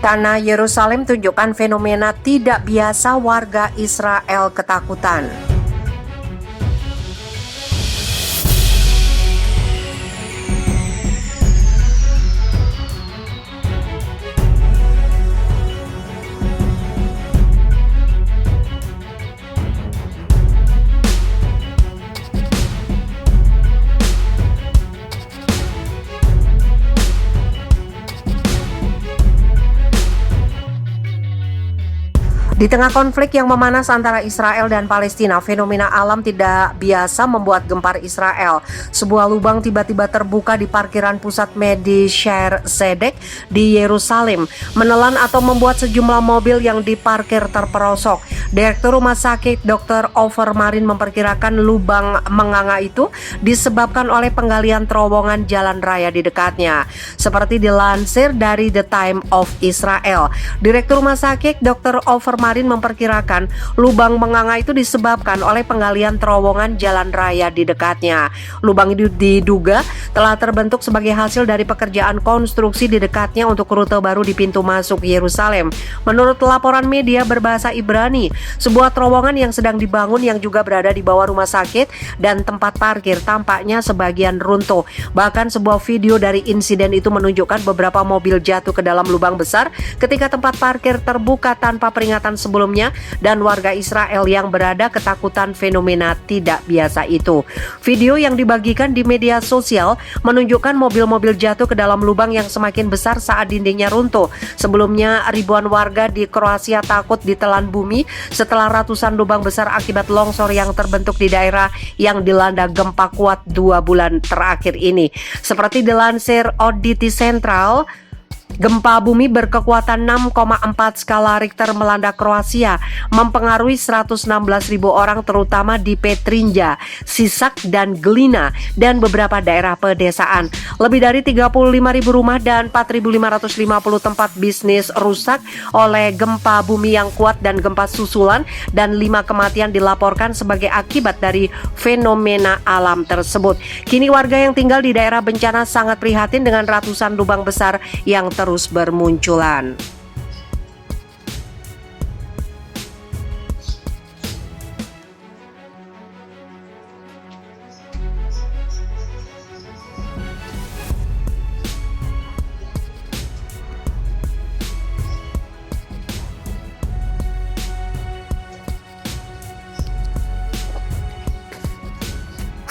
Tanah Yerusalem tunjukkan fenomena tidak biasa warga Israel ketakutan. Di tengah konflik yang memanas antara Israel dan Palestina, fenomena alam tidak biasa membuat gempar Israel. Sebuah lubang tiba-tiba terbuka di parkiran pusat Medi Sher Zedek di Yerusalem, menelan atau membuat sejumlah mobil yang diparkir terperosok. Direktur Rumah Sakit Dr. Ofer Marin memperkirakan lubang menganga itu disebabkan oleh penggalian terowongan jalan raya di dekatnya. Seperti dilansir dari The Time of Israel, Direktur Rumah Sakit Dr. Ofer Marin memperkirakan lubang menganga itu disebabkan oleh penggalian terowongan jalan raya di dekatnya. Lubang itu diduga telah terbentuk sebagai hasil dari pekerjaan konstruksi di dekatnya untuk rute baru di pintu masuk Yerusalem. Menurut laporan media berbahasa Ibrani, sebuah terowongan yang sedang dibangun yang juga berada di bawah rumah sakit dan tempat parkir tampaknya sebagian runtuh. Bahkan sebuah video dari insiden itu menunjukkan beberapa mobil jatuh ke dalam lubang besar ketika tempat parkir terbuka tanpa peringatan sebelumnya, dan warga Israel yang berada ketakutan fenomena tidak biasa itu. Video yang dibagikan di media sosial menunjukkan mobil-mobil jatuh ke dalam lubang yang semakin besar saat dindingnya runtuh. Sebelumnya ribuan warga di Kroasia takut ditelan bumi setelah ratusan lubang besar akibat longsor yang terbentuk di daerah yang dilanda gempa kuat 2 bulan terakhir ini. Seperti dilansir Auditi Central, gempa bumi berkekuatan 6,4 skala Richter melanda Kroasia, mempengaruhi 116.000 orang terutama di Petrinja, Sisak, dan Glina, dan beberapa daerah pedesaan. Lebih dari 35.000 rumah dan 4.550 tempat bisnis rusak oleh gempa bumi yang kuat dan gempa susulan, dan 5 kematian dilaporkan sebagai akibat dari fenomena alam tersebut. Kini warga yang tinggal di daerah bencana sangat prihatin dengan ratusan lubang besar yang terus bermunculan.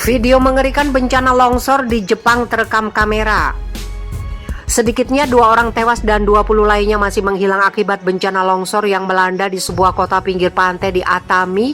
Video mengerikan bencana longsor di Jepang terekam kamera. Sedikitnya 2 orang tewas dan 20 lainnya masih menghilang akibat bencana longsor yang melanda di sebuah kota pinggir pantai di Atami,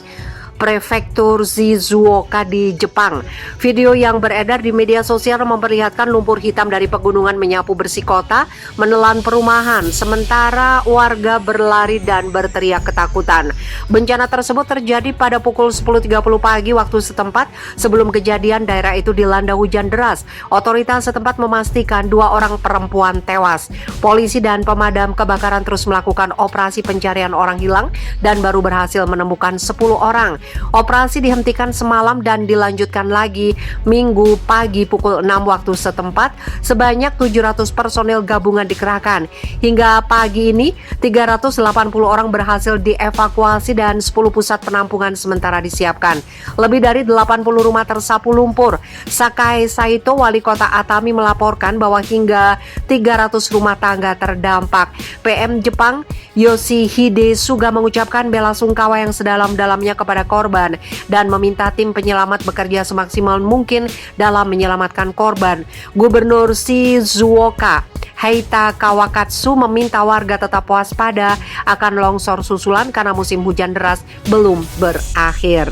Prefektur Shizuoka di Jepang. Video yang beredar di media sosial memperlihatkan lumpur hitam dari pegunungan menyapu bersih kota, menelan perumahan, sementara warga berlari dan berteriak ketakutan. Bencana tersebut terjadi pada pukul 10.30 pagi waktu setempat. Sebelum kejadian, daerah itu dilanda hujan deras. Otoritas setempat memastikan 2 orang perempuan tewas. Polisi dan pemadam kebakaran terus melakukan operasi pencarian orang hilang dan baru berhasil menemukan 10 orang. Operasi dihentikan semalam dan dilanjutkan lagi Minggu pagi pukul 6 waktu setempat. Sebanyak 700 personel gabungan dikerahkan. Hingga pagi ini 380 orang berhasil dievakuasi dan 10 pusat penampungan sementara disiapkan. Lebih dari 80 rumah tersapu lumpur. Sakai Saito, wali kota Atami, melaporkan bahwa hingga 300 rumah tangga terdampak. PM Jepang Yoshihide Suga mengucapkan bela sungkawa yang sedalam-dalamnya kepada korban dan meminta tim penyelamat bekerja semaksimal mungkin dalam menyelamatkan korban. Gubernur Shizuoka Heita Kawakatsu meminta warga tetap waspada akan longsor susulan karena musim hujan deras belum berakhir.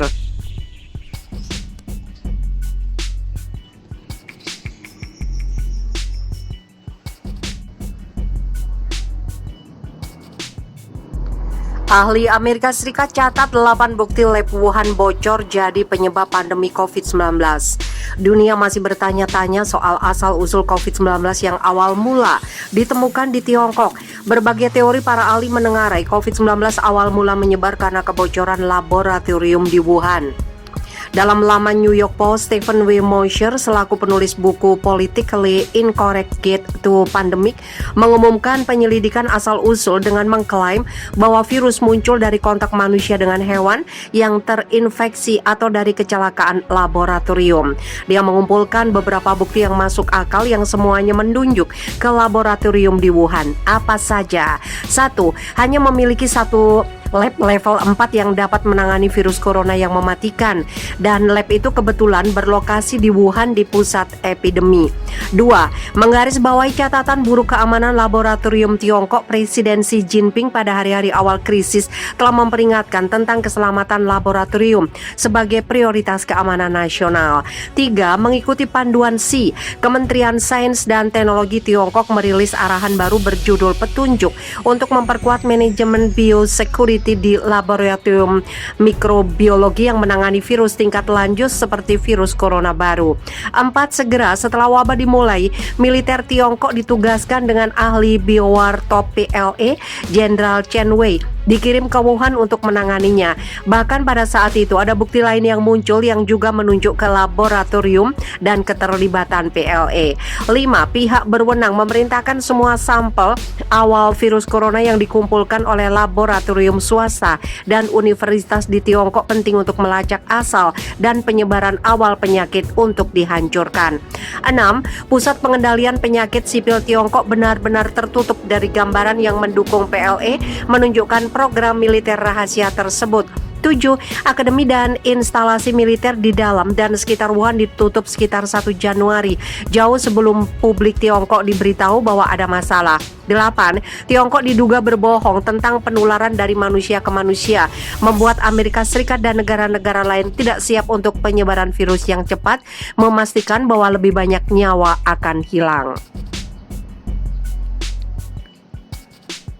Ahli Amerika Serikat catat 8 bukti lab Wuhan bocor jadi penyebab pandemi COVID-19. Dunia masih bertanya-tanya soal asal-usul COVID-19 yang awal mula ditemukan di Tiongkok. Berbagai teori para ahli menengarai COVID-19 awal mula menyebar karena kebocoran laboratorium di Wuhan. Dalam laman New York Post, Stephen W. Mosher selaku penulis buku Politically Incorrect Guide to Pandemic mengumumkan penyelidikan asal-usul dengan mengklaim bahwa virus muncul dari kontak manusia dengan hewan yang terinfeksi atau dari kecelakaan laboratorium. Dia mengumpulkan beberapa bukti yang masuk akal yang semuanya menunjuk ke laboratorium di Wuhan. Apa saja? 1. Hanya memiliki satu lab level 4 yang dapat menangani virus corona yang mematikan, dan lab itu kebetulan berlokasi di Wuhan di pusat epidemi. 2. Menggarisbawahi catatan buruk keamanan laboratorium Tiongkok, Presiden Xi Jinping pada hari-hari awal krisis telah memperingatkan tentang keselamatan laboratorium sebagai prioritas keamanan nasional. 3. Mengikuti panduan Xi, Kementerian Sains dan Teknologi Tiongkok merilis arahan baru berjudul Petunjuk untuk memperkuat manajemen biosecurity di laboratorium mikrobiologi yang menangani virus tingkat lanjut seperti virus corona baru. 4. Segera setelah wabah dimulai, militer Tiongkok ditugaskan dengan ahli biowar top PLA, Jenderal Chen Wei, dikirim ke Wuhan untuk menanganinya. Bahkan pada saat itu ada bukti lain yang muncul yang juga menunjuk ke laboratorium dan keterlibatan PLA. 5. Pihak berwenang memerintahkan semua sampel awal virus corona yang dikumpulkan oleh laboratorium swasta dan universitas di Tiongkok penting untuk melacak asal dan penyebaran awal penyakit untuk dihancurkan. 6. Pusat pengendalian penyakit sipil Tiongkok benar-benar tertutup dari gambaran yang mendukung PLA menunjukkan program militer rahasia tersebut. 7. Akademi dan instalasi militer di dalam dan sekitar Wuhan ditutup sekitar 1 Januari, jauh sebelum publik Tiongkok diberitahu bahwa ada masalah. 8. Tiongkok diduga berbohong tentang penularan dari manusia ke manusia, membuat Amerika Serikat dan negara-negara lain tidak siap untuk penyebaran virus yang cepat, memastikan bahwa lebih banyak nyawa akan hilang.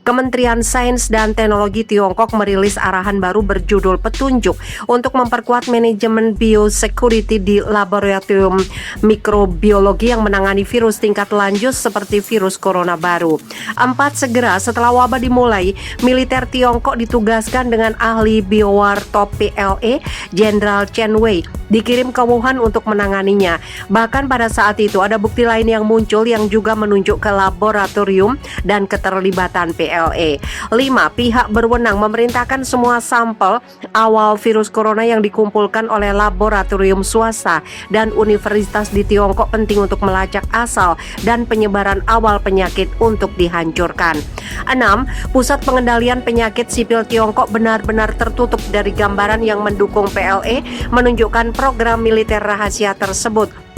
Kementerian Sains dan Teknologi Tiongkok merilis arahan baru berjudul Petunjuk untuk memperkuat manajemen biosecurity di laboratorium mikrobiologi yang menangani virus tingkat lanjut seperti virus corona baru. 4. Segera setelah wabah dimulai, militer Tiongkok ditugaskan dengan ahli biowar top PLA, Jenderal Chen Wei, dikirim ke Wuhan untuk menanganinya. Bahkan pada saat itu ada bukti lain yang muncul yang juga menunjuk ke laboratorium dan keterlibatan PLA. 5. Pihak berwenang memerintahkan semua sampel awal virus corona yang dikumpulkan oleh laboratorium swasta dan universitas di Tiongkok penting untuk melacak asal dan penyebaran awal penyakit untuk dihancurkan. 6. Pusat pengendalian penyakit sipil Tiongkok benar-benar tertutup dari gambaran yang mendukung PLA menunjukkan program militer rahasia tersebut.